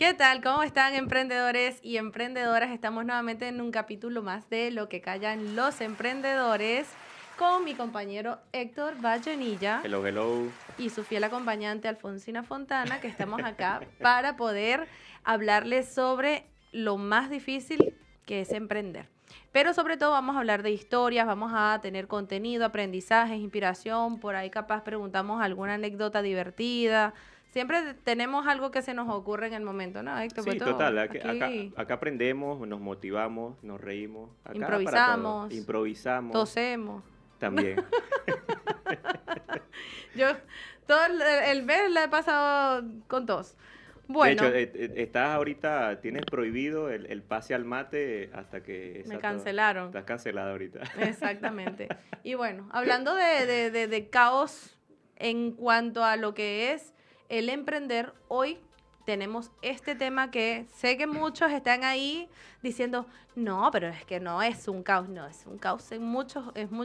¿Qué tal? ¿Cómo están, emprendedores y emprendedoras? Estamos nuevamente en un capítulo más de Lo que callan los emprendedores con mi compañero Héctor Vallenilla Hello, hello. y su fiel acompañante Alfonsina Fontana, que estamos acá para poder hablarles sobre lo más difícil que es emprender. Pero sobre todo vamos a hablar de historias, vamos a tener contenido, aprendizajes, inspiración, por ahí capaz preguntamos alguna anécdota divertida. Siempre tenemos algo que se nos ocurre en el momento, ¿no, Héctor? Pues Sí, todo total. aquí Acá aprendemos, nos motivamos, nos reímos. Acá para todo. improvisamos, Improvisamos tosemos. también. Yo todo el mes la he pasado con tos. De hecho, Bueno, estás ahorita, tienes prohibido el pase al mate hasta que... me Exacto, cancelaron. estás cancelada ahorita. Exactamente. Y bueno, hablando de caos en cuanto a lo que es el emprender, hoy tenemos este tema que sé que muchos están ahí diciendo, no, pero es que no es un caos, no, es un caos en muchos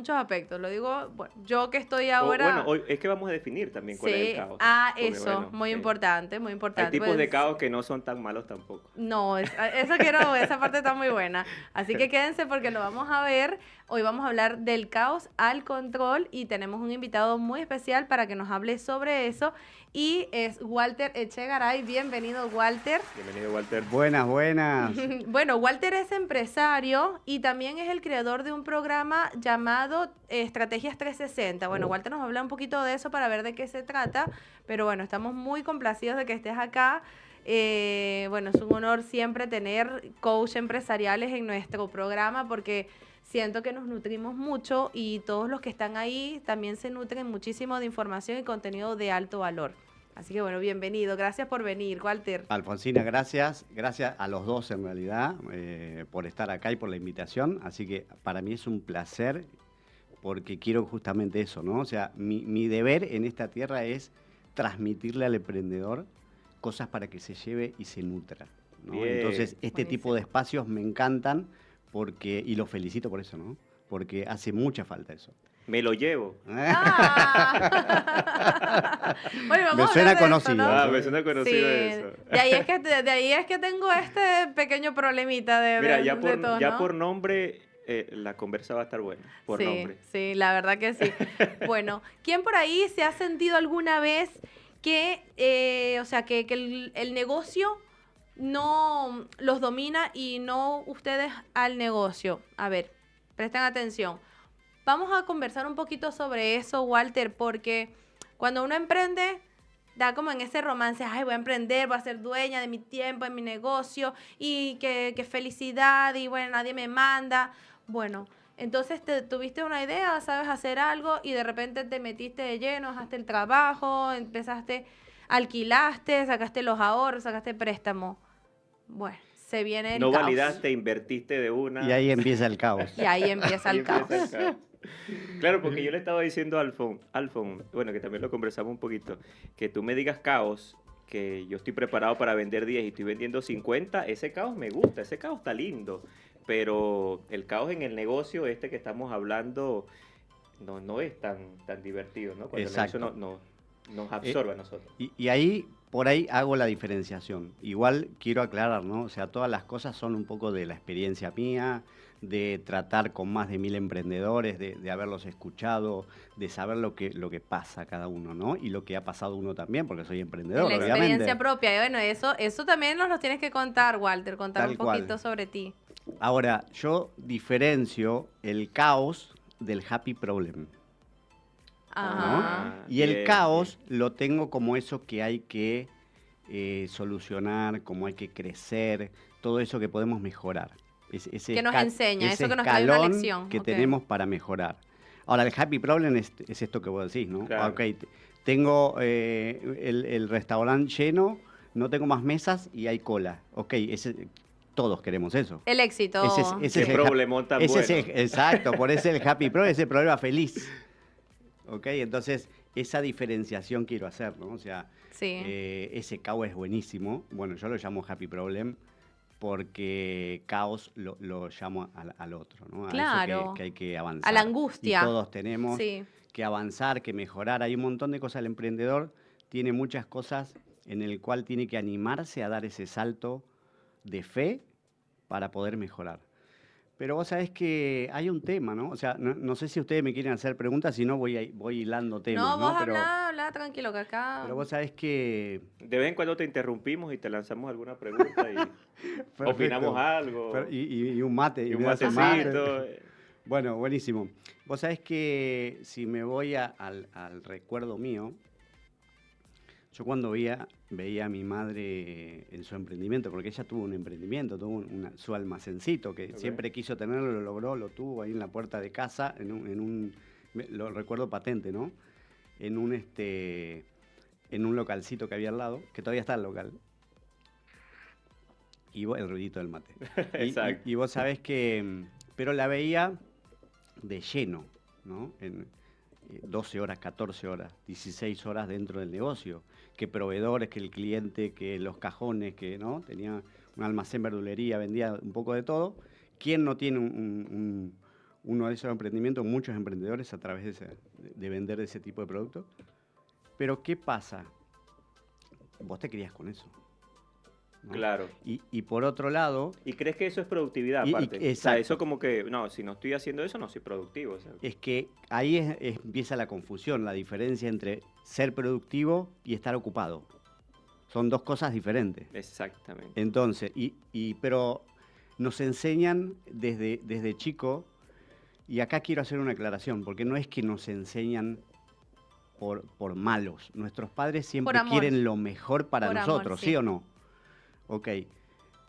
aspectos. Lo digo, bueno, yo que estoy O bueno, ahora, hoy es que vamos a definir también cuál es el sí, caos. Porque eso, bueno, muy sí. importante, muy Hay importante. tipos de Pues caos que no son tan malos tampoco. no, esa parte está muy buena. Así que quédense porque lo vamos a ver. Hoy vamos a hablar del caos al control y tenemos un invitado muy especial para que nos hable sobre eso. Y es Walter Echegaray. Bienvenido, Walter. Bienvenido, Walter. Buenas, buenas. Bueno, Walter es empresario y también es el creador de un programa llamado Estrategias 360. Bueno, Walter nos va a hablar un poquito de eso para ver de qué se trata, pero bueno, estamos muy complacidos de que estés acá. Bueno, es un honor siempre tener coach empresariales en nuestro programa porque siento que nos nutrimos mucho y todos los que están ahí también se nutren muchísimo de información y contenido de alto valor. Así que bueno, bienvenido. Gracias por venir, Walter. Alfonsina, gracias. Gracias a los dos en realidad por estar acá y por la invitación. Así que para mí es un placer porque quiero justamente eso, ¿no? O sea, mi deber en esta tierra es transmitirle al emprendedor cosas para que se lleve y se nutra, ¿no? Bien, Entonces, este buenísimo. tipo de espacios me encantan porque, y los felicito por eso, ¿no? Porque hace mucha falta eso. me lo llevo. Ah. Bueno, vamos Me a suena hablar de eso, conocido. ¿no? Me suena conocido Sí, eso. de ahí es que tengo este pequeño problemita Mira, de tos, ya ¿no? por nombre la conversa va a estar buena. Por Sí, nombre. sí, la verdad que sí. Bueno, ¿quién por ahí se ha sentido alguna vez que, o sea, que el negocio no los domina y no ustedes al negocio? A ver, presten atención. Vamos a conversar un poquito sobre eso, Walter, porque cuando uno emprende, da como en ese romance, ay, voy a emprender, voy a ser dueña de mi tiempo, de mi negocio, y que felicidad, y bueno, nadie me manda. Bueno, entonces tuviste una idea, sabes hacer algo, y de repente te metiste de lleno, dejaste el trabajo, empezaste, alquilaste, sacaste los ahorros, sacaste préstamo. Bueno, se viene el No caos. validaste, invertiste de una. Y ahí empieza el caos. Y ahí empieza Ahí el caos. empieza el caos. Claro, porque yo le estaba diciendo a Alfon, bueno, que también lo conversamos un poquito, que tú me digas caos, que yo estoy preparado para vender 10 y estoy vendiendo 50, ese caos me gusta, ese caos está lindo, pero el caos en el negocio este que estamos hablando no es tan divertido, ¿no? Cuando Exacto. el negocio nos absorbe a nosotros. Y ahí, por ahí hago la diferenciación. Igual quiero aclarar, ¿no? O sea, todas las cosas son un poco de la experiencia mía, de tratar con más de 1000 emprendedores, de haberlos escuchado, de saber lo que pasa cada uno, ¿no? Y lo que ha pasado uno también, porque soy emprendedor, En la obviamente. experiencia propia. Y bueno, eso también nos lo tienes que contar, Walter, contar Tal un poquito cual. sobre ti. Ahora, yo diferencio el caos del happy problem. Ajá. Y el Bien, caos lo tengo como eso que hay que solucionar, como hay que crecer, todo eso que podemos mejorar. Ese Que nos enseña, ese eso que nos trae una escalón lección. que Ok. tenemos para mejorar. Ahora, el happy problem es esto que vos decís, ¿no? Claro. Ok, tengo el restaurante lleno, no tengo más mesas y hay cola. Ok, todos queremos eso. El éxito. Ese Qué es el problemón tan ese es bueno. exacto, por eso el happy problem, ese problema feliz. Ok, entonces esa diferenciación quiero hacer, ¿no? O sea, Sí. ese caos es buenísimo. Bueno, yo lo llamo happy problem porque caos lo llamo al otro, ¿no? A Claro. eso que hay que avanzar. A la angustia. Y todos tenemos Sí. que avanzar, que mejorar. Hay un montón de cosas. El emprendedor tiene muchas cosas en el cual tiene que animarse a dar ese salto de fe para poder mejorar. Pero vos sabés que hay un tema, ¿no? O sea, no sé si ustedes me quieren hacer preguntas, si no voy hilando temas, No, ¿no? vos habla tranquilo, que acá... Pero vos sabés que... De vez en cuando te interrumpimos y te lanzamos alguna pregunta y opinamos algo. Y un mate. Y un me das matecito. Bueno, buenísimo. Vos sabés que si me voy al recuerdo mío, yo cuando veía a mi madre en su emprendimiento, porque ella tuvo un emprendimiento, tuvo su almacencito, que siempre quiso tenerlo, lo logró, lo tuvo ahí en la puerta de casa, lo recuerdo patente, ¿no? En un localcito que había al lado, que todavía está el local. Y el ruidito del mate. Exacto. Y vos sabés que, pero la veía de lleno, ¿no? 12 horas, 14 horas, 16 horas dentro del negocio. Que proveedores, que el cliente, que los cajones, que no tenía un almacén, verdulería, vendía un poco de todo. ¿Quién no tiene uno de esos emprendimientos? Muchos emprendedores a través de vender ese tipo de productos. Pero ¿qué pasa? Vos te criás con eso, ¿no? Claro. Y por otro lado... ¿Y crees que eso es productividad aparte? Exacto. O sea, eso como que, no, si no estoy haciendo eso, no soy productivo. O sea. Es que ahí empieza la confusión, la diferencia entre ser productivo y estar ocupado. Son dos cosas diferentes. Exactamente. Entonces, pero nos enseñan desde chico, y acá quiero hacer una aclaración, porque no es que nos enseñan por malos. Nuestros padres siempre quieren lo mejor para nosotros, amor, ¿sí o no? Ok.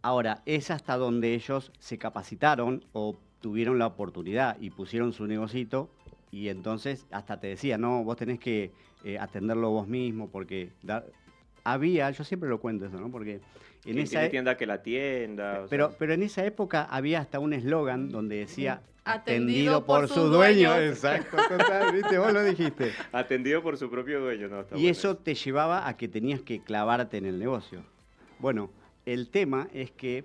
Ahora, es hasta donde ellos se capacitaron o tuvieron la oportunidad y pusieron su negocito, y entonces hasta te decía, no, vos tenés que atenderlo vos mismo, porque yo siempre lo cuento eso, ¿no? Porque en esa tienda que la tienda. Pero en esa época había hasta un eslogan donde decía atendido por su dueño. Exacto, total, ¿viste? Vos lo dijiste. Atendido por su propio dueño, no, está y eso te llevaba a que tenías que clavarte en el negocio. Bueno, el tema es que,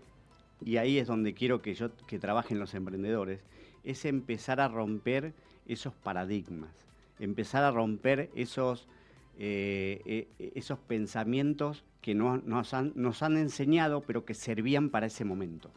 y ahí es donde quiero que trabajen los emprendedores, es empezar a romper esos paradigmas, empezar a romper esos pensamientos que nos han enseñado, pero que servían para ese momento.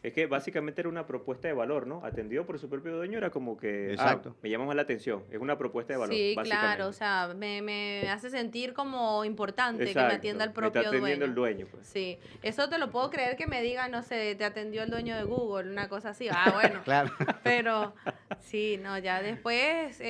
Es que básicamente era una propuesta de valor, ¿no? Atendido por su propio dueño era como que, exacto. Me llama más la atención, es una propuesta de valor, sí, claro, o sea, me hace sentir como importante. Exacto. Que me atienda el propio dueño. Me está atendiendo el dueño, pues. Sí, eso te lo puedo creer que me diga, no sé, te atendió el dueño de Google, una cosa así, bueno. Claro. Pero sí, no, ya después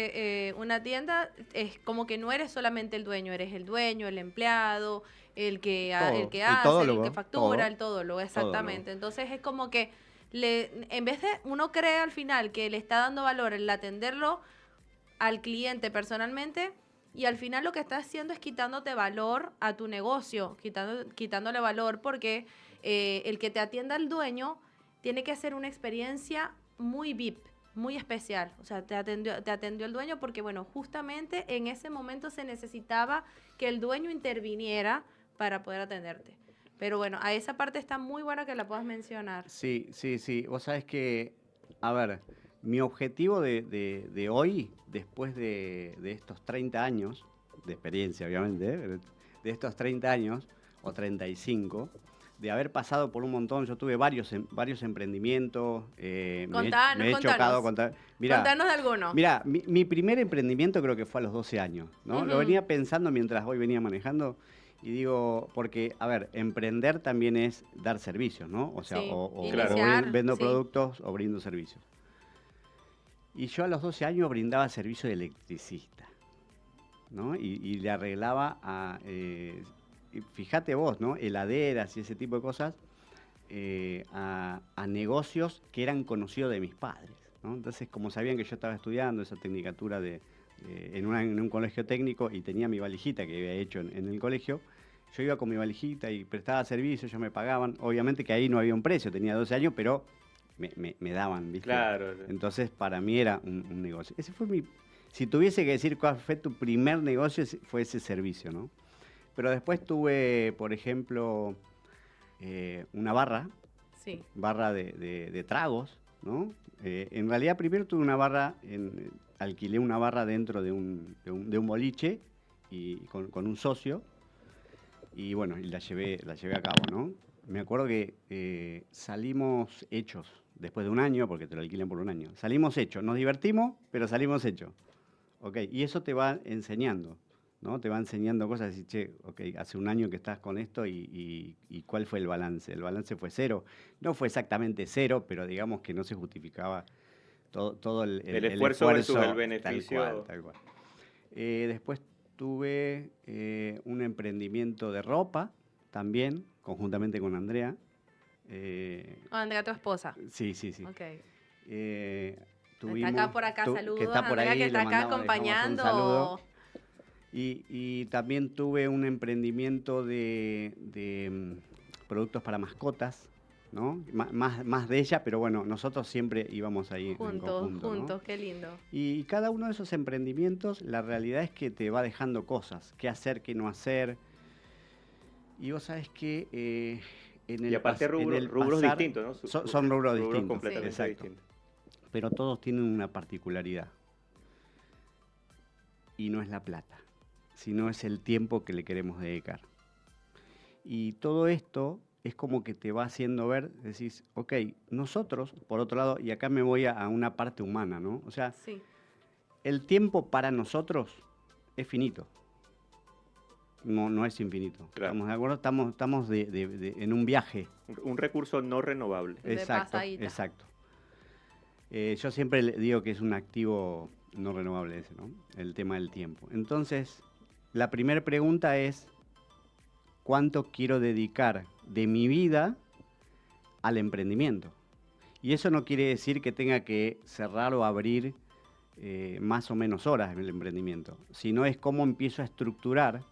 una tienda es como que no eres solamente el dueño, eres el dueño, el empleado, el que hace, el que factura, el todólogo, exactamente. Entonces es como que en vez de uno cree al final que le está dando valor el atenderlo al cliente personalmente, y al final lo que está haciendo es quitándote valor a tu negocio, quitándole valor, porque el que te atienda el dueño tiene que ser una experiencia muy VIP, muy especial. O sea, te atendió el dueño porque, bueno, justamente en ese momento se necesitaba que el dueño interviniera para poder atenderte. Pero bueno, a esa parte está muy buena que la puedas mencionar. Sí. Vos sabés que, a ver, mi objetivo de hoy, después de estos 30 años, de experiencia obviamente, de estos 30 años, o 35, de haber pasado por un montón, yo tuve varios emprendimientos, contanos. Contanos de alguno. Mira, mi primer emprendimiento creo que fue a los 12 años, ¿no? Uh-huh. Lo venía pensando mientras hoy venía manejando, y digo, porque, a ver, emprender también es dar servicios, ¿no? O sea, sí, o vendo productos o brindo servicios. Y yo a los 12 años brindaba servicio de electricista, ¿no? Y le arreglaba fíjate vos, ¿no? Heladeras y ese tipo de cosas a negocios que eran conocidos de mis padres, ¿no? Entonces, como sabían que yo estaba estudiando esa tecnicatura en un colegio técnico y tenía mi valijita que había hecho en el colegio, yo iba con mi valijita y prestaba servicio, ellos me pagaban. Obviamente que ahí no había un precio, tenía 12 años, pero me daban, ¿viste? Claro. Entonces, para mí era un negocio. Ese fue si tuviese que decir cuál fue tu primer negocio, fue ese servicio, ¿no? Pero después tuve, por ejemplo, una barra de tragos, ¿no? En realidad primero tuve una barra, alquilé una barra dentro de un boliche y con un socio. Y bueno, y la llevé a cabo, ¿no? Me acuerdo que salimos hechos, después de un año, porque te lo alquilan por un año. Salimos hechos, nos divertimos, pero salimos hechos. ¿Ok? Y eso te va enseñando, ¿no? Te va enseñando cosas y, che, ok, hace un año que estás con esto y ¿cuál fue el balance? El balance fue cero. No fue exactamente cero, pero digamos que no se justificaba todo El esfuerzo versus el tal cual, beneficio. tal cual. Después tuve un emprendimiento de ropa también, conjuntamente con Andrea. Andrea, tu esposa. Sí, sí, sí. Ok. Tuvimos, Está acá por acá, que saludos. está por Andrea, ahí, que está le acá dejamos un acompañando. saludo. Y también tuve un emprendimiento de productos para mascotas, ¿no? Más de ella, pero bueno, nosotros siempre íbamos ahí en conjunto, Juntos, ¿no? qué lindo. Y cada uno de esos emprendimientos, la realidad es que te va dejando cosas, qué hacer, qué no hacer. Y vos sabés que en el Y aparte rubros pasar, distintos, ¿no? son rubros distintos, completamente exacto. distintos. Pero todos tienen una particularidad. Y no es la plata, sino es el tiempo que le queremos dedicar. Y todo esto es como que te va haciendo ver, decís, ok, nosotros, por otro lado, y acá me voy a una parte humana, ¿no? O sea, Sí. el tiempo para nosotros es finito. No es infinito. Claro. ¿Estamos de acuerdo? Estamos en un viaje. Un recurso no renovable. De Exacto, pasadita. exacto. Yo siempre le digo que es un activo no renovable ese, ¿no? El tema del tiempo. Entonces, la primera pregunta es, ¿cuánto quiero dedicar de mi vida al emprendimiento? Y eso no quiere decir que tenga que cerrar o abrir más o menos horas en el emprendimiento, sino es cómo empiezo a estructurar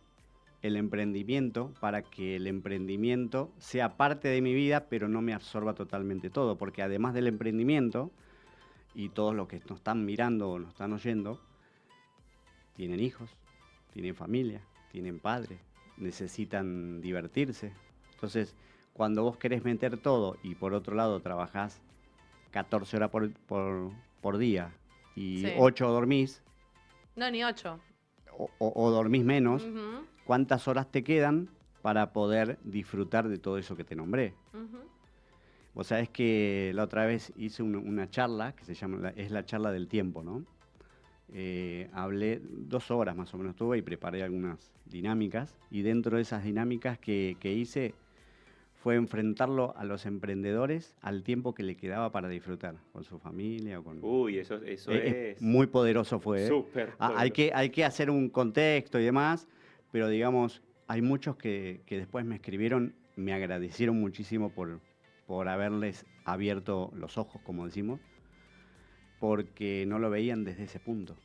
el emprendimiento para que el emprendimiento sea parte de mi vida, pero no me absorba totalmente todo, porque además del emprendimiento, y todos los que nos están mirando o nos están oyendo, tienen hijos, tienen familia, tienen padres, necesitan divertirse. Entonces, cuando vos querés meter todo y por otro lado trabajás 14 horas por día y Sí. 8 dormís, No, ni 8. o dormís menos, Ujú, ¿cuántas horas te quedan para poder disfrutar de todo eso que te nombré? ujú. Vos sabés que la otra vez hice una charla que se llama, es la charla del tiempo, ¿no? Hablé 2 horas más o menos tuve y preparé algunas dinámicas y dentro de esas dinámicas que hice fue enfrentarlo a los emprendedores al tiempo que le quedaba para disfrutar con su familia o con... Uy, eso es muy poderoso fue, ¿eh? súper Hay poderoso. que hacer un contexto y demás, pero digamos, hay muchos que después me escribieron, me agradecieron muchísimo por haberles abierto los ojos, como decimos, porque no lo veían desde ese punto.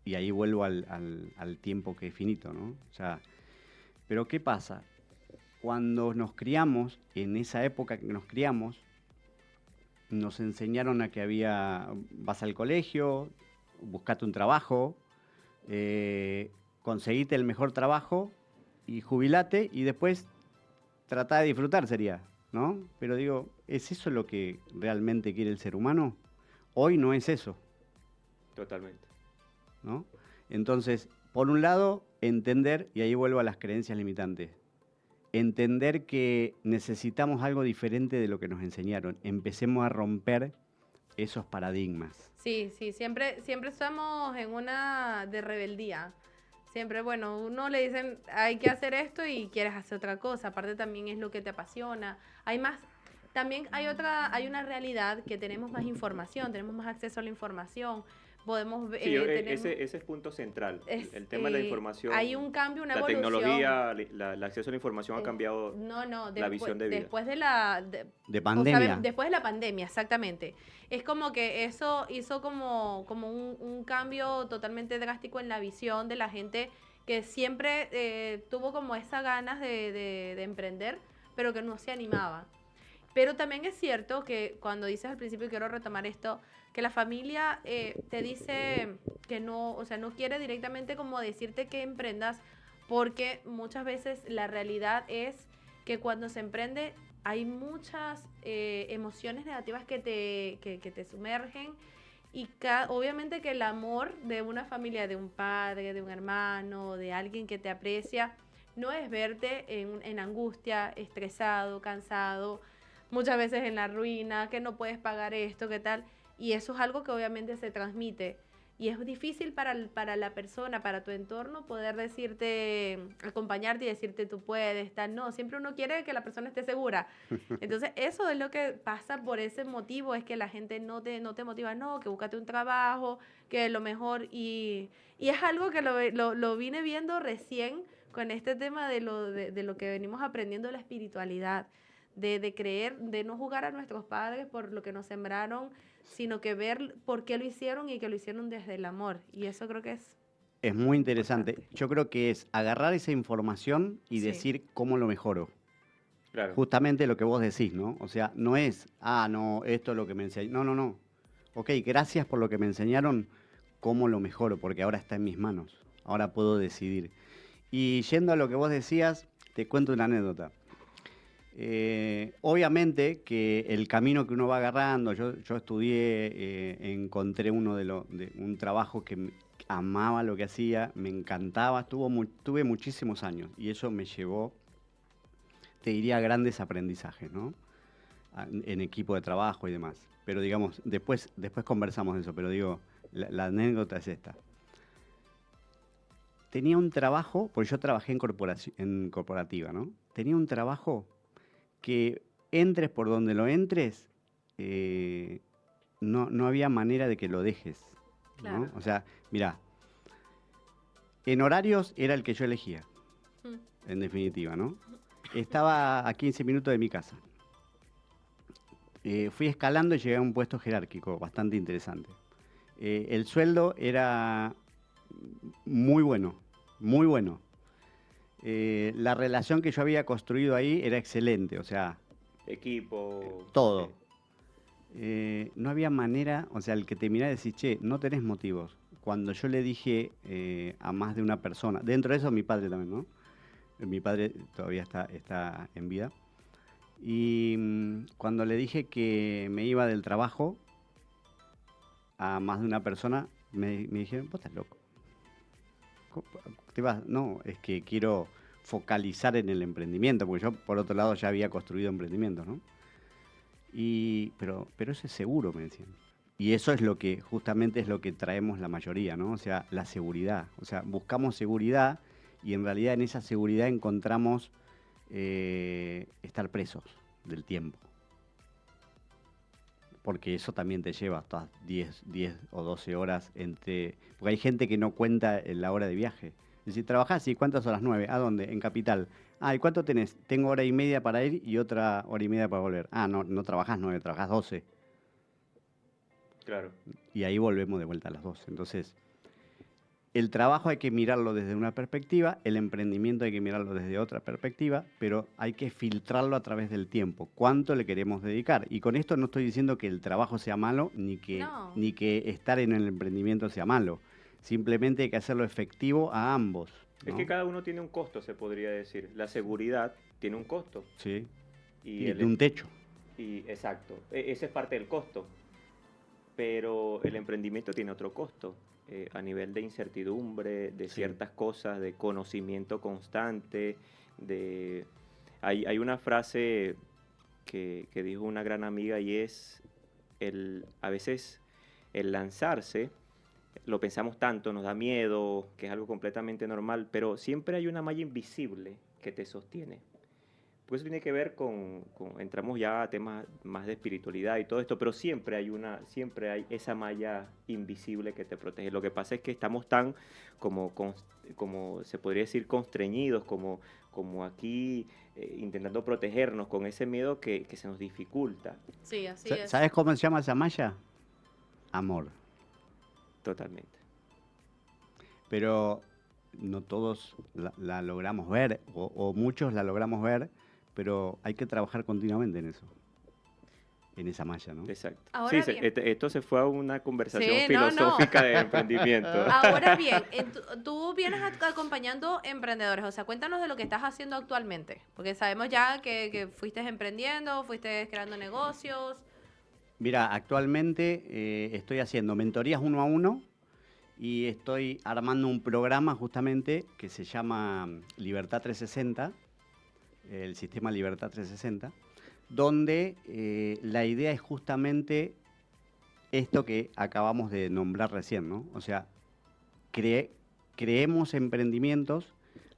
Y ahí vuelvo al tiempo que es finito, ¿no? O sea, pero ¿qué pasa? Cuando nos criamos, en esa época que nos criamos, nos enseñaron a que vas al colegio, buscate un trabajo, conseguite el mejor trabajo y jubilate y después tratá de disfrutar sería, ¿no? Pero digo, ¿es eso lo que realmente quiere el ser humano? Hoy no es eso, Totalmente. ¿no? Entonces, por un lado, entender, y ahí vuelvo a las creencias limitantes, entender que necesitamos algo diferente de lo que nos enseñaron. Empecemos a romper esos paradigmas. Sí, sí, siempre estamos en una de rebeldía. Siempre, bueno, uno le dicen, hay que hacer esto y quieres hacer otra cosa. Aparte también es lo que te apasiona. También hay una realidad que tenemos más información, tenemos más acceso a la información. Podemos Sí, ese es punto central. El tema de la información. Hay un cambio, una la evolución. tecnología, el acceso a la información ha cambiado la visión de vida. Después de de pandemia. después de la pandemia, exactamente. Es como que eso hizo como un cambio totalmente drástico en la visión de la gente que siempre tuvo como esa ganas de emprender, pero que no se animaba. Pero también es cierto que cuando dices al principio, y quiero retomar esto, que la familia te dice que no, o sea, no quiere directamente como decirte que emprendas, porque muchas veces la realidad es que cuando se emprende hay muchas emociones negativas que te sumergen y obviamente que el amor de una familia, de un padre, de un hermano, de alguien que te aprecia, no es verte en angustia, estresado, cansado, muchas veces en la ruina, que no puedes pagar esto, qué tal. Y eso es algo que obviamente se transmite. Y es difícil para la persona, para tu entorno, poder decirte, acompañarte y decirte tú puedes, tal. No, siempre uno quiere que la persona esté segura. Entonces, eso es lo que pasa por ese motivo, es que la gente no te motiva, no, que búscate un trabajo, que lo mejor. Y es algo que lo vine viendo recién con este tema de lo que venimos aprendiendo de la espiritualidad, de creer, de no jugar a nuestros padres por lo que nos sembraron, sino que ver por qué lo hicieron y que lo hicieron desde el amor. Y eso creo que Es muy interesante. Yo creo que es agarrar esa información y Sí. decir cómo lo mejoro. Claro. Justamente lo que vos decís, ¿no? O sea, no es, no, esto es lo que me enseñaron. No, no, no. Ok, gracias por lo que me enseñaron, cómo lo mejoro, porque ahora está en mis manos. Ahora puedo decidir. Y yendo a lo que vos decías, te cuento una anécdota. Obviamente que el camino que uno va agarrando, yo estudié, encontré un trabajo que amaba lo que hacía, me encantaba, tuve muchísimos años y eso me llevó, te diría, a grandes aprendizajes, ¿no? En equipo de trabajo y demás. Pero digamos, después conversamos de eso, pero digo, la anécdota es esta. Tenía un trabajo, porque yo trabajé en corporativa, ¿no? Tenía un trabajo que entres por donde lo entres, no había manera de que lo dejes, ¿no? Claro. O sea, mirá, en horarios era el que yo elegía, en definitiva, ¿no? Estaba a 15 minutos de mi casa. Fui escalando y llegué a un puesto jerárquico bastante interesante. El sueldo era muy bueno, muy bueno. La relación que yo había construido ahí era excelente, o sea, Equipo. todo. No había manera, o sea, el que te miraba y decís, che, no tenés motivos. Cuando yo le dije a más de una persona, dentro de eso mi padre también, ¿no? Mi padre todavía está en vida. Y cuando le dije que me iba del trabajo a más de una persona, me dijeron, vos estás loco. ¿Te vas? No, es que quiero focalizar en el emprendimiento, porque yo, por otro lado, ya había construido emprendimientos, ¿no? Pero eso es seguro, me decían. Y eso es lo que, justamente es lo que traemos la mayoría, ¿no? O sea, la seguridad. O sea, buscamos seguridad y en realidad en esa seguridad encontramos estar presos del tiempo. Porque eso también te lleva hasta 10 o 12 horas porque hay gente que no cuenta la hora de viaje. Es decir, trabajás y ¿cuántas horas? 9. ¿A dónde? En Capital. ¿Y cuánto tenés? Tengo hora y media para ir y otra hora y media para volver. No trabajás 9, trabajás 12. Claro. Y ahí volvemos de vuelta a las 12. Entonces, el trabajo hay que mirarlo desde una perspectiva, el emprendimiento hay que mirarlo desde otra perspectiva, pero hay que filtrarlo a través del tiempo. ¿Cuánto le queremos dedicar? Y con esto no estoy diciendo que el trabajo sea malo, ni que estar en el emprendimiento sea malo. Simplemente hay que hacerlo efectivo a ambos, ¿no? Es que cada uno tiene un costo, se podría decir. La seguridad tiene un costo. Sí. Y un techo. Exacto. Ese es parte del costo. Pero el emprendimiento tiene otro costo. A nivel de incertidumbre, de ciertas cosas, de conocimiento constante, hay una frase que dijo una gran amiga y es, a veces el lanzarse, lo pensamos tanto, nos da miedo, que es algo completamente normal, pero siempre hay una malla invisible que te sostiene. Pues eso tiene que ver entramos ya a temas más de espiritualidad y todo esto, pero siempre hay esa malla invisible que te protege. Lo que pasa es que estamos tan, como se podría decir, constreñidos, como aquí intentando protegernos con ese miedo que se nos dificulta. Sí, así es. ¿Sabes cómo se llama esa malla? Amor. Totalmente. Pero no todos la logramos ver, o muchos la logramos ver, pero hay que trabajar continuamente en eso, en esa malla, ¿no? Exacto. Ahora Sí, bien. esto se fue a una conversación Sí, no. filosófica de emprendimiento. Ahora bien, tú vienes acompañando emprendedores, o sea, cuéntanos de lo que estás haciendo actualmente, porque sabemos ya que fuiste emprendiendo, fuiste creando negocios. Mira, actualmente estoy haciendo mentorías 1 a 1 y estoy armando un programa justamente que se llama Libertad 360, el sistema Libertad 360, donde la idea es justamente esto que acabamos de nombrar recién, ¿no? O sea, creemos emprendimientos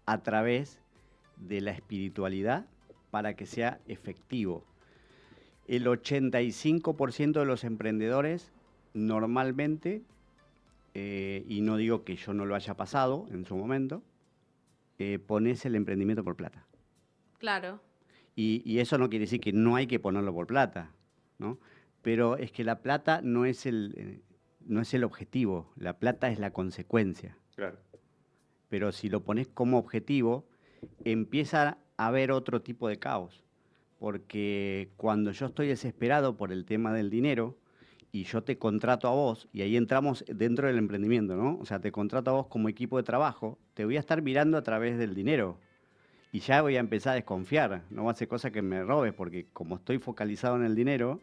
a través de la espiritualidad para que sea efectivo. El 85% de los emprendedores normalmente, y no digo que yo no lo haya pasado en su momento, pones el emprendimiento por plata. Claro. Y eso no quiere decir que no hay que ponerlo por plata, ¿no? Pero es que la plata no es el objetivo, la plata es la consecuencia. Claro. Pero si lo pones como objetivo, empieza a haber otro tipo de caos. Porque cuando yo estoy desesperado por el tema del dinero y yo te contrato a vos, y ahí entramos dentro del emprendimiento, ¿no? O sea, te contrato a vos como equipo de trabajo, te voy a estar mirando a través del dinero. Y ya voy a empezar a desconfiar, no va a ser cosa que me robes, porque como estoy focalizado en el dinero,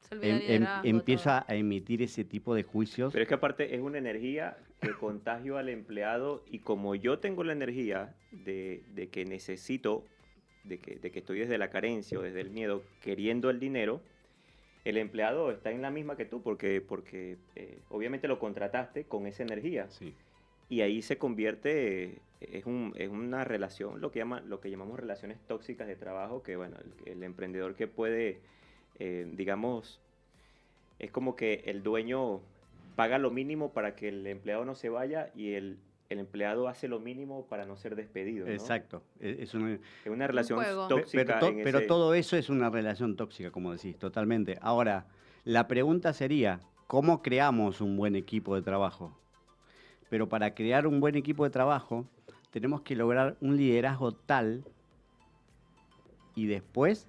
Se olvida el liderazgo, empiezo todo. a emitir ese tipo de juicios. Pero es que aparte es una energía que contagio al empleado y como yo tengo la energía de que necesito, de que estoy desde la carencia o desde el miedo queriendo el dinero, el empleado está en la misma que tú porque obviamente lo contrataste con esa energía. Sí. Y ahí se convierte, es una relación, lo que llamamos relaciones tóxicas de trabajo, que bueno, el emprendedor que puede, digamos, es como que el dueño paga lo mínimo para que el empleado no se vaya y el empleado hace lo mínimo para no ser despedido, ¿no? Exacto. Es una relación juego. tóxica. Pero todo eso es una relación tóxica, como decís, totalmente. Ahora, la pregunta sería, ¿cómo creamos un buen equipo de trabajo? Pero para crear un buen equipo de trabajo, tenemos que lograr un liderazgo tal y después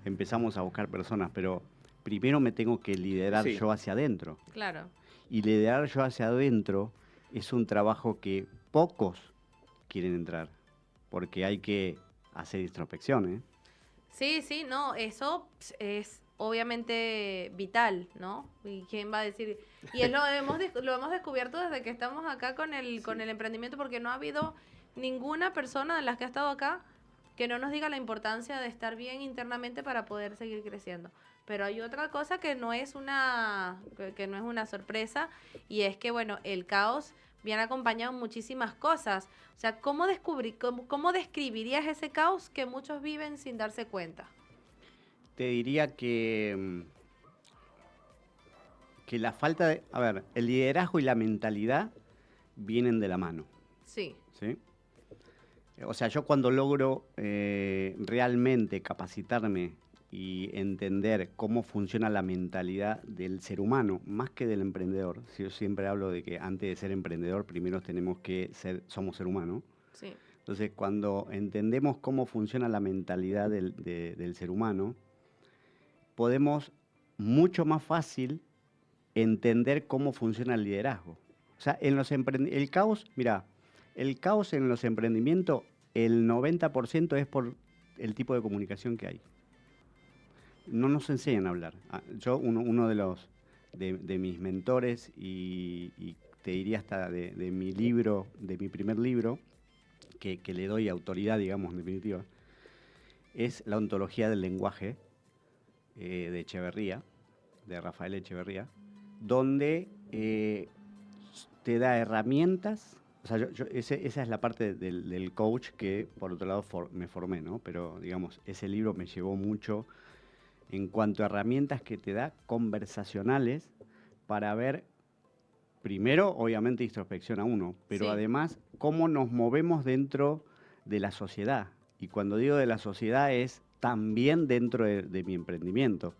empezamos a buscar personas, pero primero me tengo que liderar Sí. yo hacia adentro. Claro. Y liderar yo hacia adentro es un trabajo que pocos quieren entrar, porque hay que hacer introspección, ¿eh? Sí, sí, no, eso es obviamente vital, ¿no? ¿Y quién va a decir? Y lo hemos descubierto desde que estamos acá con el emprendimiento, porque no ha habido ninguna persona de las que ha estado acá que no nos diga la importancia de estar bien internamente para poder seguir creciendo. Pero hay otra cosa que no es que no es una sorpresa, y es que, bueno, el caos viene acompañado de muchísimas cosas. O sea, ¿cómo describirías ese caos que muchos viven sin darse cuenta? Te diría que la falta de... A ver, el liderazgo y la mentalidad vienen de la mano, Sí, ¿sí? O sea, yo cuando logro realmente capacitarme y entender cómo funciona la mentalidad del ser humano, más que del emprendedor. Yo siempre hablo de que antes de ser emprendedor, primero somos ser humano. sí. Entonces, cuando entendemos cómo funciona la mentalidad del ser humano, podemos mucho más fácil entender cómo funciona el liderazgo. O sea, el caos en los emprendimientos, el 90% es por el tipo de comunicación que hay. No nos enseñan a hablar. Uno de mis mentores y te diría hasta de mi libro, de mi primer libro, que le doy autoridad, digamos, en definitiva, es La ontología del lenguaje de Echeverría, de Rafael Echeverría, donde te da herramientas. O sea, esa es la parte del coach que, por otro lado, me formé, ¿no? Pero, digamos, ese libro me llevó mucho en cuanto a herramientas que te da conversacionales para ver, primero, obviamente, introspección a uno, pero Sí. además, cómo nos movemos dentro de la sociedad. Y cuando digo de la sociedad es también dentro de mi emprendimiento,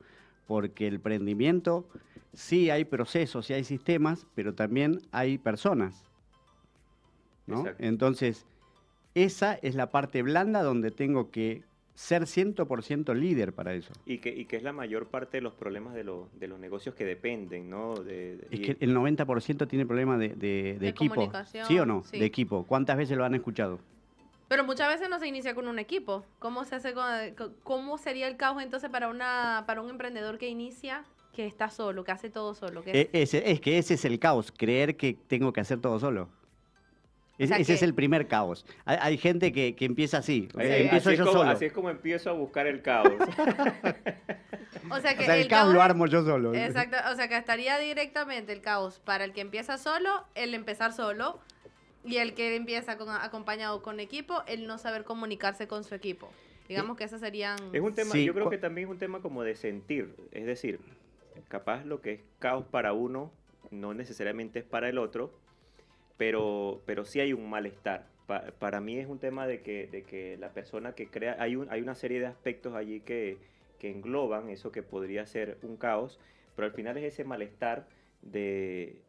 porque el emprendimiento sí hay procesos, sí hay sistemas, pero también hay personas, ¿no? Exacto. Entonces, esa es la parte blanda donde tengo que ser 100% líder para eso. Y que es la mayor parte de los problemas de los negocios que dependen, ¿no? Es que el 90% tiene problemas de equipo. comunicación, ¿Sí o no? sí. De equipo. ¿Cuántas veces lo han escuchado? Pero muchas veces no se inicia con un equipo. ¿Cómo se hace cómo sería el caos entonces para un emprendedor que inicia que está solo, que hace todo solo. Es que ese es el caos, creer que tengo que hacer todo solo. O sea Ese es que- el primer caos. Hay gente que empieza así, Así empiezo es yo como, solo. así es como empiezo a buscar el caos. O sea que O sea, el caos lo armo yo solo. Exacto, o sea que estaría directamente el caos para el que empieza solo, el empezar solo, y el que empieza acompañado con equipo, el no saber comunicarse con su equipo. Digamos que esas serían... Es un tema, Sí, yo creo que también es un tema como de sentir. Es decir, capaz lo que es caos para uno no necesariamente es para el otro, pero sí hay un malestar. Para mí es un tema de que la persona que crea, hay una serie de aspectos allí que engloban eso que podría ser un caos, pero al final es ese malestar de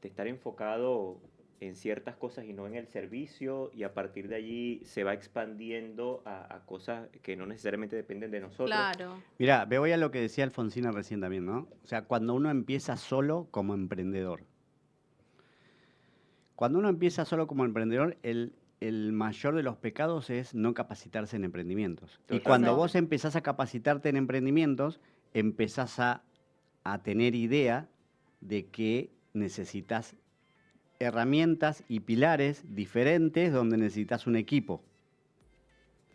estar enfocado en ciertas cosas y no en el servicio, y a partir de allí se va expandiendo a cosas que no necesariamente dependen de nosotros. Claro. Mira, me voy a lo que decía Alfonsina recién también, ¿no? O sea, cuando uno empieza solo como emprendedor. Cuando uno empieza solo como emprendedor, el mayor de los pecados es no capacitarse en emprendimientos. Y cuando Totalmente. vos empezás a capacitarte en emprendimientos, empezás a tener idea de que necesitas herramientas y pilares diferentes donde necesitas un equipo,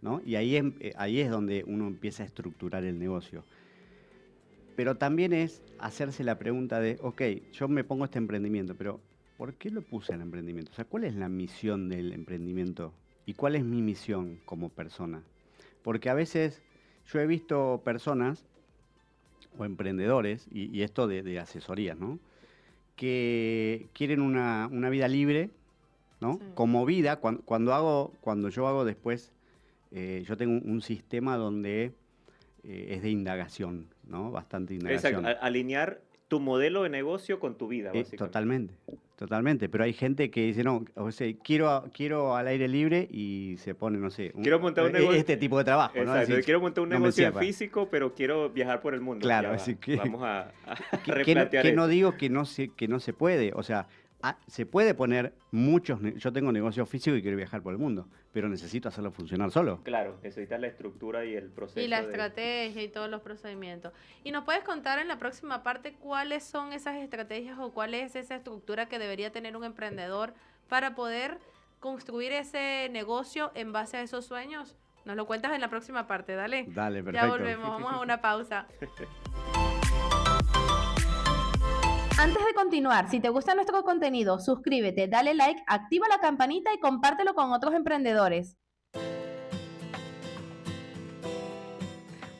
¿no? Y ahí es donde uno empieza a estructurar el negocio. Pero también es hacerse la pregunta de, ok, yo me pongo este emprendimiento, pero ¿por qué lo puse en emprendimiento? O sea, ¿cuál es la misión del emprendimiento? ¿Y cuál es mi misión como persona? Porque a veces yo he visto personas o emprendedores, y esto de asesorías, ¿no? Que quieren una vida libre, ¿no? Sí. Como vida, cuando yo hago después, yo tengo un sistema donde es de indagación, ¿no? Bastante indagación. Exacto, alinear tu modelo de negocio con tu vida, básicamente. Totalmente. Pero hay gente que dice, no, o sea, quiero al aire libre y se pone, no sé, Quiero montar un negocio. este tipo de trabajo, ¿no? Exacto, Decir, quiero montar un no me negocio en cierra. físico, pero quiero viajar por el mundo. Claro, Ya va, así que- vamos a Que replantear no eso. digo que no se puede, o sea, se puede poner yo tengo negocio físico y quiero viajar por el mundo, pero necesito hacerlo funcionar solo. Claro, necesitas la estructura y el proceso. Y la de- estrategia y todos los procedimientos. ¿Y nos puedes contar en la próxima parte cuáles son esas estrategias o cuál es esa estructura que debería tener un emprendedor para poder construir ese negocio en base a esos sueños? Nos lo cuentas en la próxima parte, dale. Dale, Ya perfecto. volvemos, vamos a una pausa. Antes de continuar, si te gusta nuestro contenido, suscríbete, dale like, activa la campanita y compártelo con otros emprendedores.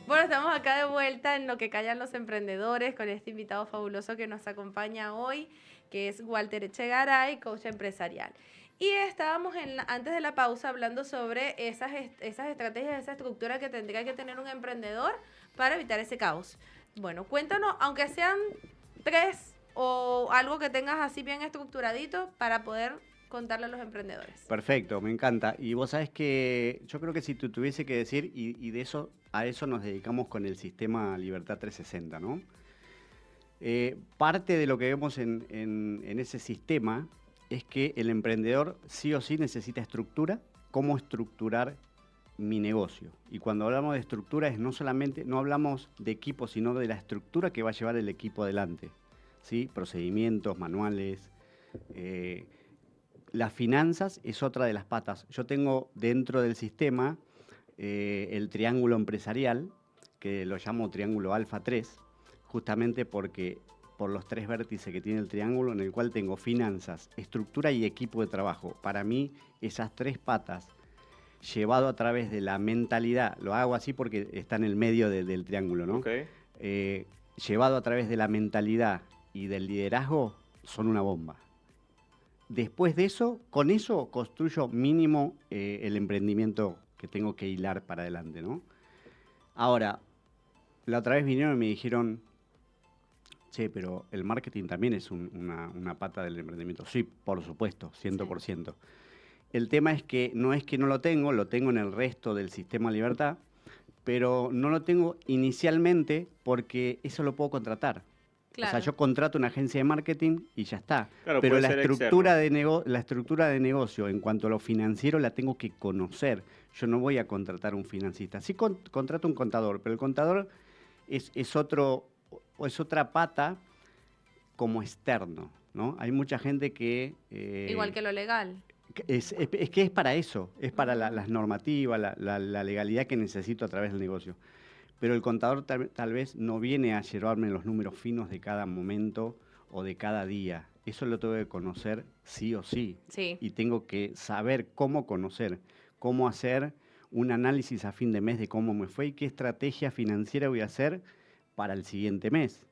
Bueno, estamos acá de vuelta en Lo que callan los emprendedores con este invitado fabuloso que nos acompaña hoy, que es Walter Echegaray, coach empresarial. Y estábamos antes de la pausa hablando sobre esas estrategias, esa estructura que tendría que tener un emprendedor para evitar ese caos. Bueno, cuéntanos, aunque sean 3 o algo que tengas así bien estructuradito para poder contarle a los emprendedores. Perfecto, me encanta. Y vos sabés que yo creo que si tú tuviese que decir, y de eso, a eso nos dedicamos con el sistema Libertad 360, ¿no? Parte de lo que vemos en ese sistema es que el emprendedor sí o sí necesita estructura, cómo estructurar mi negocio. Y cuando hablamos de estructura es no hablamos de equipo, sino de la estructura que va a llevar el equipo adelante, ¿sí? Procedimientos, manuales. Las finanzas es otra de las patas. Yo tengo dentro del sistema el triángulo empresarial, que lo llamo triángulo alfa 3, justamente porque por los 3 vértices que tiene el triángulo, en el cual tengo finanzas, estructura y equipo de trabajo. Para mí, esas 3 patas, llevado a través de la mentalidad, lo hago así porque está en el medio del triángulo, ¿no? Ok. Llevado a través de la mentalidad y del liderazgo, son una bomba. Después de eso, con eso construyo mínimo el emprendimiento que tengo que hilar para adelante, ¿no? Ahora, la otra vez vinieron y me dijeron, che, pero el marketing también es una pata del emprendimiento. Sí, por supuesto, 100%. Sí. El tema es que no lo tengo en el resto del sistema Libertad, pero no lo tengo inicialmente porque eso lo puedo contratar. Claro. O sea, yo contrato una agencia de marketing y ya está. Claro, pero puede la ser estructura de negocio en cuanto a lo financiero la tengo que conocer. Yo no voy a contratar un financista. Sí contrato un contador, pero el contador es otra pata como externo, ¿no? Hay mucha gente que... Igual que lo legal. Es que es para eso, es para Ujú. las normativas, la legalidad que necesito a través del negocio. Pero el contador tal vez no viene a llevarme los números finos de cada momento o de cada día. Eso lo tengo que conocer sí o sí. Sí. Y tengo que saber cómo conocer, cómo hacer un análisis a fin de mes de cómo me fue y qué estrategia financiera voy a hacer para el siguiente mes.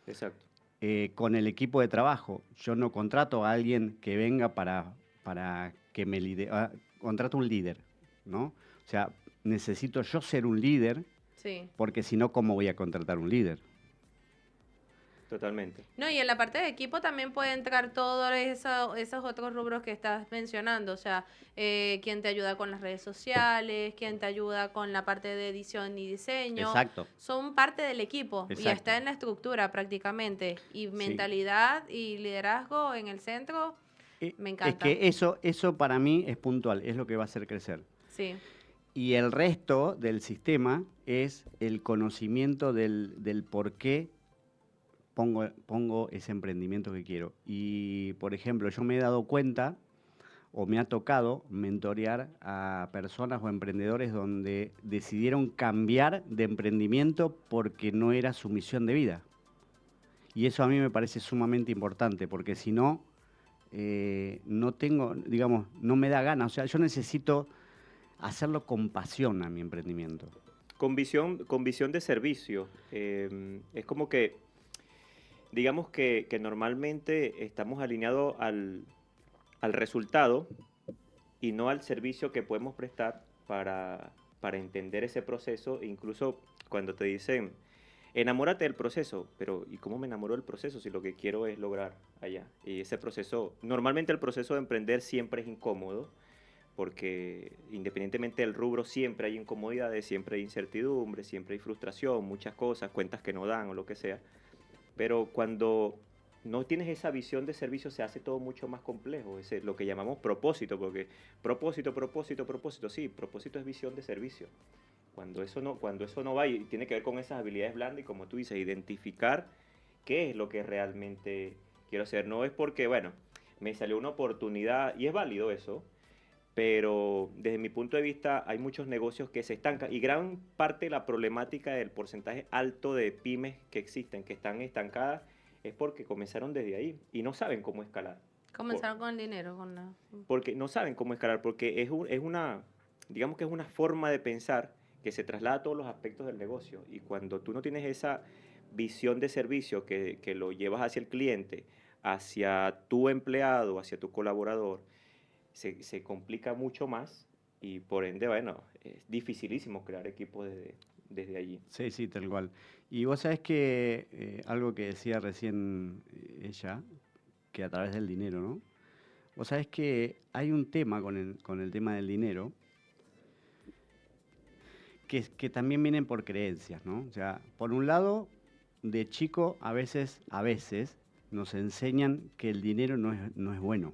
Exacto. Con el equipo de trabajo, yo no contrato a alguien que venga para que me lidere, contrato un líder, ¿no? O sea, necesito yo ser un líder, Sí. porque si no, ¿cómo voy a contratar un líder? Totalmente. No, y en la parte de equipo también puede entrar todos esos otros rubros que estás mencionando, o sea, quién te ayuda con las redes sociales, quién te ayuda con la parte de edición y diseño, Exacto, son parte del equipo y exacto. está en la estructura prácticamente. Y Sí. mentalidad y liderazgo en el centro, me Es encanta. que eso para mí es puntual, es lo que va a hacer crecer. Sí, Y el resto del sistema es el conocimiento del por qué pongo ese emprendimiento que quiero. Y, por ejemplo, yo me he dado cuenta o me ha tocado mentorear a personas o emprendedores donde decidieron cambiar de emprendimiento porque no era su misión de vida. Y eso a mí me parece sumamente importante, porque si no, no tengo, digamos, no me da ganas. O sea, yo necesito hacerlo con pasión a mi emprendimiento. Con visión de servicio. Es como que, digamos que normalmente estamos alineados al resultado y no al servicio que podemos prestar para entender ese proceso. Incluso cuando te dicen, enamórate del proceso, pero ¿y cómo me enamoro del proceso si lo que quiero es lograr allá? Y ese proceso, normalmente el proceso de emprender siempre es incómodo, porque independientemente del rubro siempre hay incomodidades, siempre hay incertidumbre, siempre hay frustración, muchas cosas, cuentas que no dan o lo que sea. Pero cuando no tienes esa visión de servicio se hace todo mucho más complejo, ese, lo que llamamos propósito, porque propósito, sí, propósito es visión de servicio. Cuando eso no va y tiene que ver con esas habilidades blandas y como tú dices, identificar qué es lo que realmente quiero hacer. No es porque, bueno, me salió una oportunidad y es válido eso, pero desde mi punto de vista hay muchos negocios que se estancan y gran parte de la problemática del porcentaje alto de pymes que existen, que están estancadas, es porque comenzaron desde ahí y no saben cómo escalar. comenzaron con el dinero, con la... Porque no saben cómo escalar, porque es una, digamos que es una forma de pensar que se traslada a todos los aspectos del negocio. Y cuando tú no tienes esa visión de servicio que lo llevas hacia el cliente, hacia tu empleado, hacia tu colaborador, se complica mucho más y por ende, bueno, es dificilísimo crear equipos desde allí. Sí, sí, tal cual. Y vos sabés que algo que decía recién ella, que a través del dinero, ¿no? Vos sabés que hay un tema con el tema del dinero que también vienen por creencias, ¿no? O sea, por un lado, de chico a veces nos enseñan que el dinero no es bueno,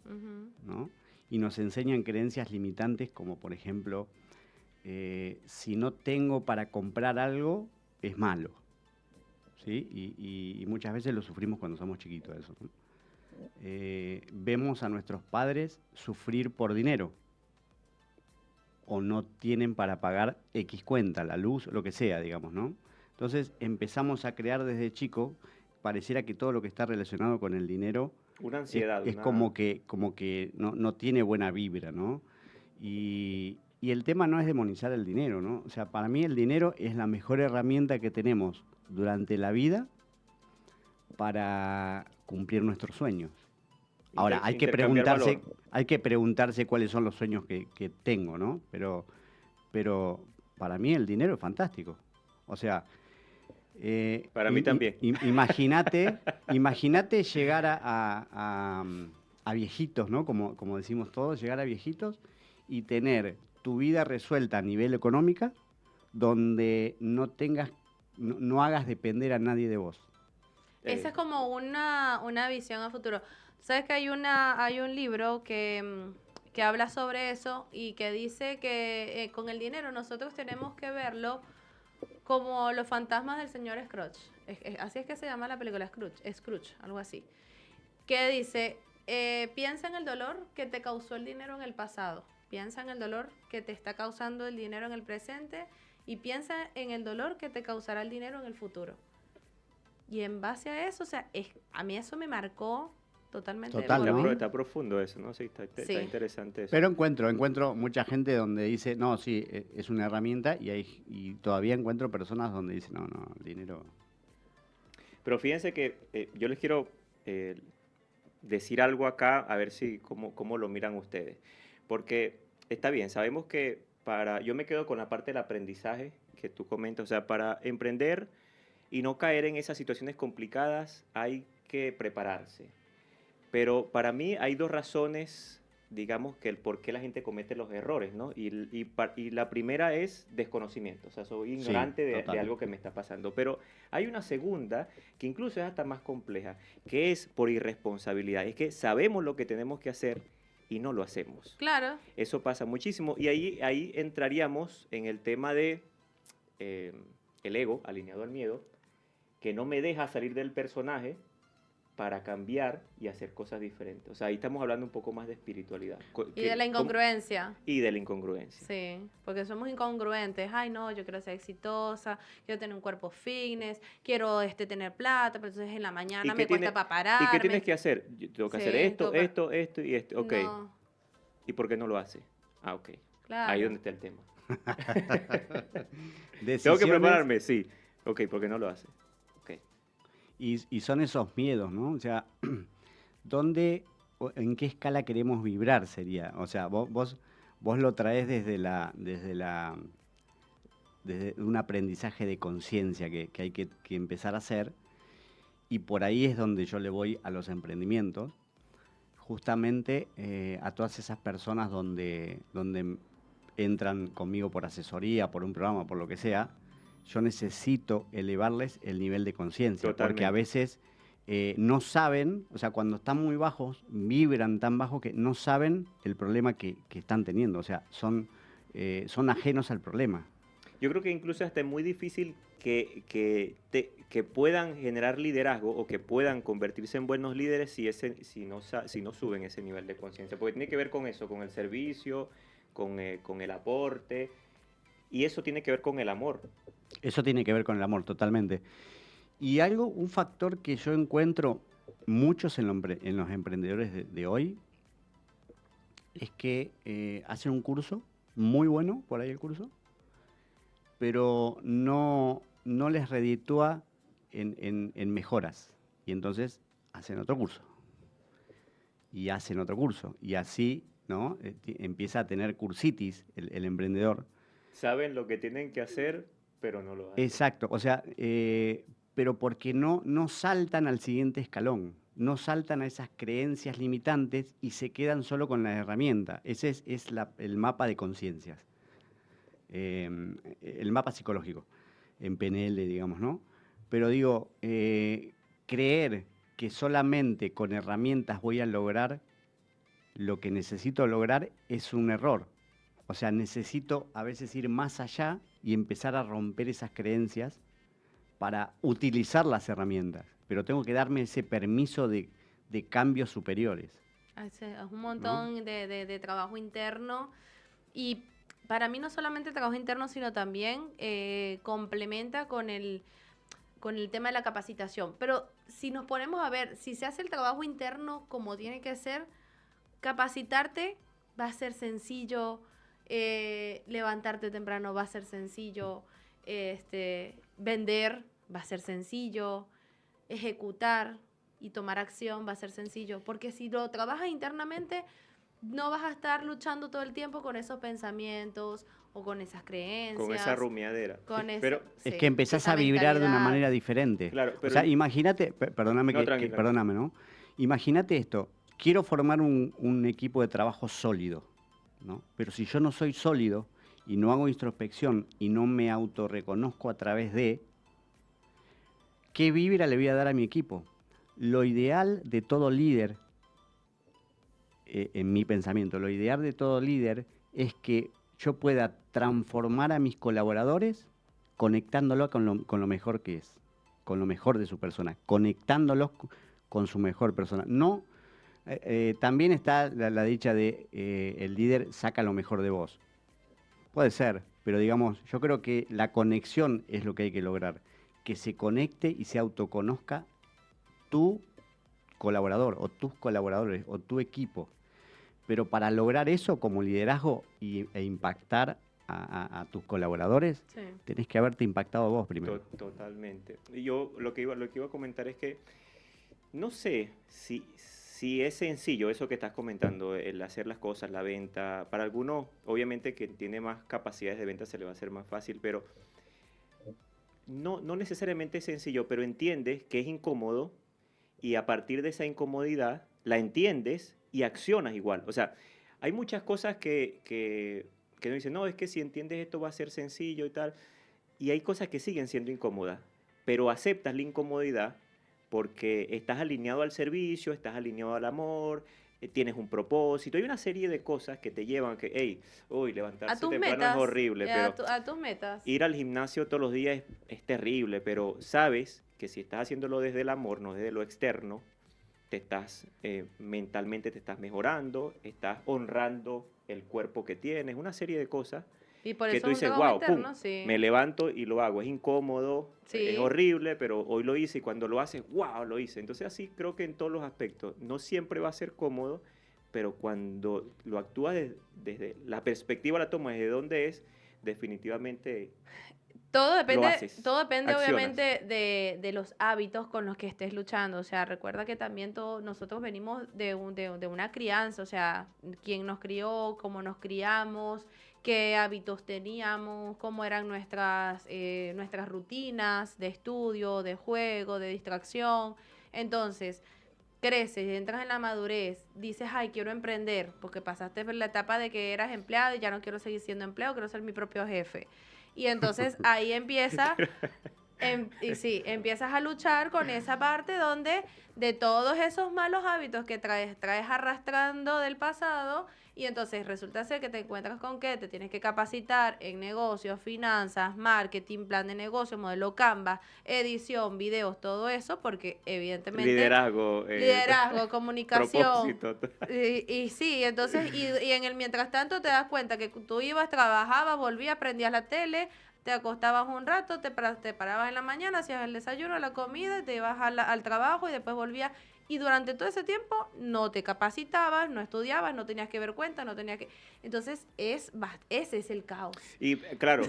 Ujú. ¿no? Y nos enseñan creencias limitantes como, por ejemplo, si no tengo para comprar algo, es malo, ¿sí? Y muchas veces lo sufrimos cuando somos chiquitos eso, ¿no? Vemos a nuestros padres sufrir por dinero o no tienen para pagar X cuenta, la luz, lo que sea, digamos, ¿no? Entonces empezamos a crear desde chico, pareciera que todo lo que está relacionado con el dinero Una ansiedad, es una... como que no tiene buena vibra, ¿no? Y el tema no es demonizar el dinero, ¿no? O sea, para mí el dinero es la mejor herramienta que tenemos durante la vida para cumplir nuestros sueños. Ahora, intercambiar valor. hay que preguntarse cuáles son los sueños que tengo, ¿no? Pero para mí el dinero es fantástico. O sea, Para mí también. imagínate llegar a viejitos, ¿no? Como decimos todos, llegar a viejitos y tener tu vida resuelta a nivel económica, donde no hagas depender a nadie de vos. Esa es como una visión a futuro. ¿Sabes que hay un libro que habla sobre eso y que dice que con el dinero nosotros tenemos que verlo como los fantasmas del señor Scrooge. Así es que se llama la película Scrooge, algo así. Que dice, piensa en el dolor que te causó el dinero en el pasado, piensa en el dolor que te está causando el dinero en el presente y piensa en el dolor que te causará el dinero en el futuro. Y en base a eso, o sea, a mí eso me marcó totalmente. Total, ¿no? Está profundo eso, ¿no? Sí, está interesante eso. Pero encuentro mucha gente donde dice, no, sí, es una herramienta y todavía encuentro personas donde dicen, no, el dinero... Pero fíjense que yo les quiero decir algo acá, a ver si cómo lo miran ustedes. Porque está bien, sabemos que yo me quedo con la parte del aprendizaje que tú comentas, o sea, para emprender y no caer en esas situaciones complicadas hay que prepararse. Pero para mí hay dos razones, digamos, que el por qué la gente comete los errores, ¿no? Y la primera es desconocimiento, o sea, soy ignorante de algo que me está pasando. Pero hay una segunda, que incluso es hasta más compleja, que es por irresponsabilidad. Es que sabemos lo que tenemos que hacer y no lo hacemos. Claro. Eso pasa muchísimo. Y ahí entraríamos en el tema de el ego, alineado al miedo, que no me deja salir del personaje para cambiar y hacer cosas diferentes. O sea, ahí estamos hablando un poco más de espiritualidad. Y de la incongruencia. Y de la incongruencia. Sí, porque somos incongruentes. Ay, no, yo quiero ser exitosa, quiero tener un cuerpo fitness, quiero tener plata, pero entonces en la mañana me cuesta para pararme. ¿Y qué tienes que hacer? Yo tengo que hacer esto y esto. Ok. No. ¿Y por qué no lo hace? Ah, ok. Claro. Ahí es donde está el tema. Decisiones... Tengo que prepararme, sí. Ok, ¿por qué no lo hace? Y son esos miedos, ¿no? O sea, ¿en qué escala queremos vibrar sería? O sea, vos lo traes desde un aprendizaje de conciencia que hay que empezar a hacer, y por ahí es donde yo le voy a los emprendimientos, justamente a todas esas personas donde entran conmigo por asesoría, por un programa, por lo que sea. Yo necesito elevarles el nivel de conciencia, porque a veces no saben, o sea, cuando están muy bajos, vibran tan bajo que no saben el problema que están teniendo, o sea, son ajenos al problema. Yo creo que incluso hasta es muy difícil que puedan generar liderazgo o que puedan convertirse en buenos líderes si no suben ese nivel de conciencia, porque tiene que ver con eso, con el servicio, con el aporte, y eso tiene que ver con el amor. Eso tiene que ver con el amor, totalmente. Y un factor que yo encuentro muchos en los emprendedores de hoy, es que hacen un curso, muy bueno por ahí el curso, pero no les reditúa en mejoras. Y entonces hacen otro curso. Y hacen otro curso. Y así, ¿no? Empieza a tener cursitis el emprendedor. Saben lo que tienen que hacer, pero no lo hacen. Exacto, o sea, pero porque no saltan al siguiente escalón, no saltan a esas creencias limitantes y se quedan solo con la herramienta. Ese es el mapa de conciencias, el mapa psicológico, en PNL, digamos, ¿no? Pero digo, creer que solamente con herramientas voy a lograr lo que necesito lograr es un error. O sea, necesito a veces ir más allá y empezar a romper esas creencias para utilizar las herramientas. Pero tengo que darme ese permiso de cambios superiores. Es un montón, ¿no?, de trabajo interno. Y para mí no solamente trabajo interno, sino también complementa con el tema de la capacitación. Pero si nos ponemos a ver, si se hace el trabajo interno como tiene que ser, capacitarte va a ser sencillo. Levantarte temprano va a ser sencillo, vender va a ser sencillo, ejecutar y tomar acción va a ser sencillo, porque si lo trabajas internamente no vas a estar luchando todo el tiempo con esos pensamientos o con esas creencias. Con esa rumiadera. Pero es que empezás a vibrar de una manera diferente. Claro, pero o sea, imagínate, perdóname, ¿no? Imagínate esto, quiero formar un equipo de trabajo sólido, ¿no? Pero si yo no soy sólido y no hago introspección y no me autorreconozco a través de, ¿qué vibra le voy a dar a mi equipo? Lo ideal de todo líder, en mi pensamiento, lo ideal de todo líder es que yo pueda transformar a mis colaboradores conectándolo con lo mejor que es, con lo mejor de su persona, conectándolos con su mejor persona. No, también está la dicha de el líder saca lo mejor de vos. Puede ser, pero digamos, yo creo que la conexión es lo que hay que lograr, que se conecte y se autoconozca tu colaborador o tus colaboradores o tu equipo. Pero para lograr eso como liderazgo e impactar a tus colaboradores, Sí. tenés que haberte impactado vos primero. Totalmente. Y yo lo que iba a comentar es que no sé si es sencillo eso que estás comentando, el hacer las cosas, la venta. Para algunos, obviamente, que tiene más capacidades de venta se le va a hacer más fácil, pero no necesariamente es sencillo, pero entiendes que es incómodo y a partir de esa incomodidad la entiendes y accionas igual. O sea, hay muchas cosas que no dicen, no, es que si entiendes esto va a ser sencillo y tal. Y hay cosas que siguen siendo incómodas, pero aceptas la incomodidad porque estás alineado al servicio, estás alineado al amor, tienes un propósito. Hay una serie de cosas que te llevan a que, hey, hoy A levantarse tus temprano es metas. horrible, pero A tus metas. ir al gimnasio todos los días es terrible, pero sabes que si estás haciéndolo desde el amor, no desde lo externo, te estás mentalmente te estás mejorando, estás honrando el cuerpo que tienes, una serie de cosas Y por que eso tú es un dices, trabajo wow, pum, interno, sí. me levanto y lo hago. Es incómodo, es Sí. horrible, pero hoy lo hice y cuando lo haces, wow, lo hice. Entonces así creo que en todos los aspectos, no siempre va a ser cómodo, pero cuando lo actúas desde la perspectiva, la tomas desde donde es, definitivamente lo haces, Todo depende accionas. obviamente de los hábitos con los que estés luchando. O sea, recuerda que también todos nosotros venimos de una crianza, o sea, quién nos crió, cómo nos criamos, qué hábitos teníamos, cómo eran nuestras rutinas de estudio, de juego, de distracción. Entonces, creces, entras en la madurez, dices, ay, quiero emprender, porque pasaste por la etapa de que eras empleado y ya no quiero seguir siendo empleado, quiero ser mi propio jefe. Y entonces ahí empieza, y sí, empiezas a luchar con esa parte donde de todos esos malos hábitos que traes arrastrando del pasado, y entonces resulta ser que te encuentras con que te tienes que capacitar en negocios, finanzas, marketing, plan de negocio, modelo Canva, edición, videos, todo eso, porque evidentemente Liderazgo, liderazgo, comunicación. propósito. Y sí, entonces, y en el mientras tanto te das cuenta que tú ibas, trabajabas, volvías, prendías la tele, te acostabas un rato, te parabas en la mañana, hacías el desayuno, la comida, te ibas al trabajo y después volvías. Y durante todo ese tiempo no te capacitabas, no estudiabas, no tenías que ver cuentas, no tenías que... Entonces, ese es el caos. Y claro,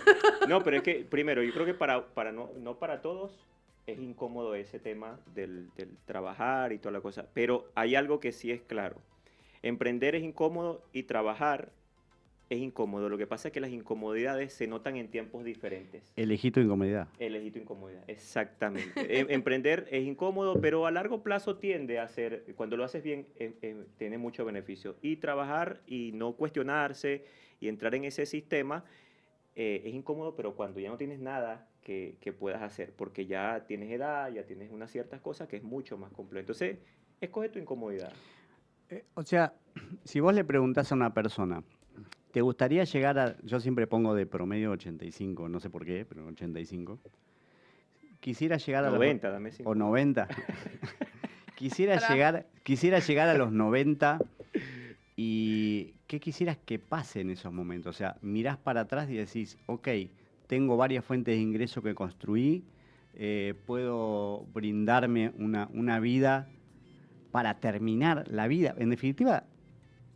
no, pero es que primero, yo creo que para no para todos es incómodo ese tema del trabajar y toda la cosa, pero hay algo que sí es claro. Emprender es incómodo y trabajar es incómodo. Lo que pasa es que las incomodidades se notan en tiempos diferentes. Elegí tu incomodidad. Elegí tu incomodidad, exactamente. Emprender es incómodo, pero a largo plazo tiende a ser, cuando lo haces bien, tiene mucho beneficio. Y trabajar y no cuestionarse y entrar en ese sistema es incómodo, pero cuando ya no tienes nada que puedas hacer, porque ya tienes edad, ya tienes unas ciertas cosas que es mucho más complejo. Entonces, escoge tu incomodidad. O sea, si vos le preguntás a una persona, ¿te gustaría llegar a, yo siempre pongo de promedio 85, no sé por qué, pero 85. Quisiera llegar a los 90, dame 5. o 90. Para- Quisiera llegar a los 90 y ¿qué quisieras que pase en esos momentos? O sea, mirás para atrás y decís, ok, tengo varias fuentes de ingreso que construí, puedo brindarme una vida para terminar la vida. En definitiva,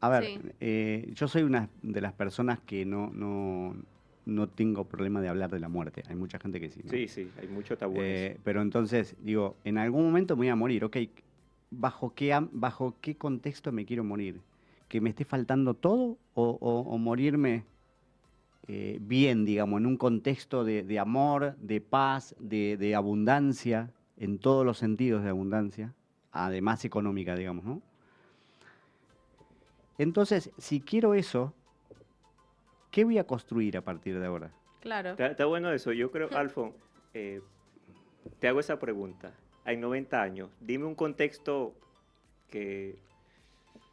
a ver, Sí. yo soy una de las personas que no tengo problema de hablar de la muerte. Hay mucha gente que sí, ¿no? Sí, sí, hay mucho tabú en eso. Pero entonces, digo, en algún momento me voy a morir, ok, ¿bajo qué contexto me quiero morir? ¿Que me esté faltando todo o morirme bien, digamos, en un contexto de amor, de paz, de abundancia, en todos los sentidos de abundancia, además económica, digamos, ¿no? Entonces, si quiero eso, ¿qué voy a construir a partir de ahora? Claro. Está bueno eso. Yo creo, Alfon, te hago esa pregunta. Hay 90 años. Dime un contexto que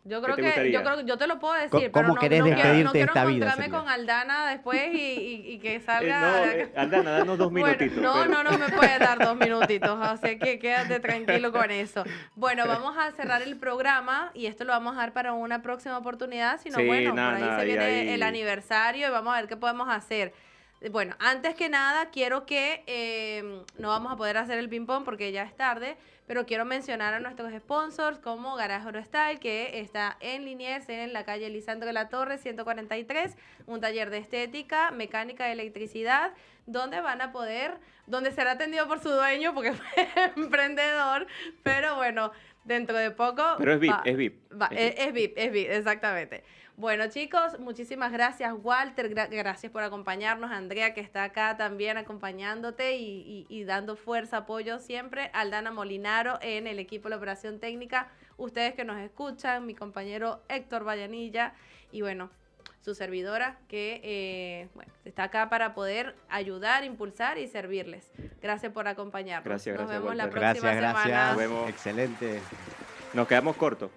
Yo ¿Qué creo te que gustaría? yo te lo puedo decir, ¿Cómo pero no, querés no quiero, despedirte no de quiero esta vida, encontrarme sería? con Aldana después y que salga No, de acá. Aldana, danos 2 Bueno, minutitos. no, pero- no, no me puedes dar 2 minutitos, así que quédate tranquilo con eso. Bueno, vamos a cerrar el programa y esto lo vamos a dar para una próxima oportunidad, sino Sí, bueno, por nada, ahí nada, se y viene el ahí... aniversario y vamos a ver qué podemos hacer. Bueno, antes que nada, quiero que no vamos a poder hacer el ping-pong porque ya es tarde, pero quiero mencionar a nuestros sponsors como Garage Oro Style, que está en Liniers, en la calle Lisandro de la Torre, 143, un taller de estética, mecánica y electricidad, donde van a poder, donde será atendido por su dueño porque fue emprendedor, pero bueno, dentro de poco Pero es VIP, es VIP. es VIP. Es VIP, exactamente. Bueno, chicos, muchísimas gracias, Walter. Gracias por acompañarnos. Andrea, que está acá también acompañándote y dando fuerza, apoyo siempre. Aldana Molinaro en el equipo de la operación técnica. Ustedes que nos escuchan, mi compañero Héctor Vallanilla. Y bueno, su servidora que bueno, está acá para poder ayudar, impulsar y servirles. Gracias por acompañarnos. Gracias, Nos gracias, vemos la Walter. próxima Gracias, semana. gracias. Nos vemos. Excelente. Nos quedamos cortos.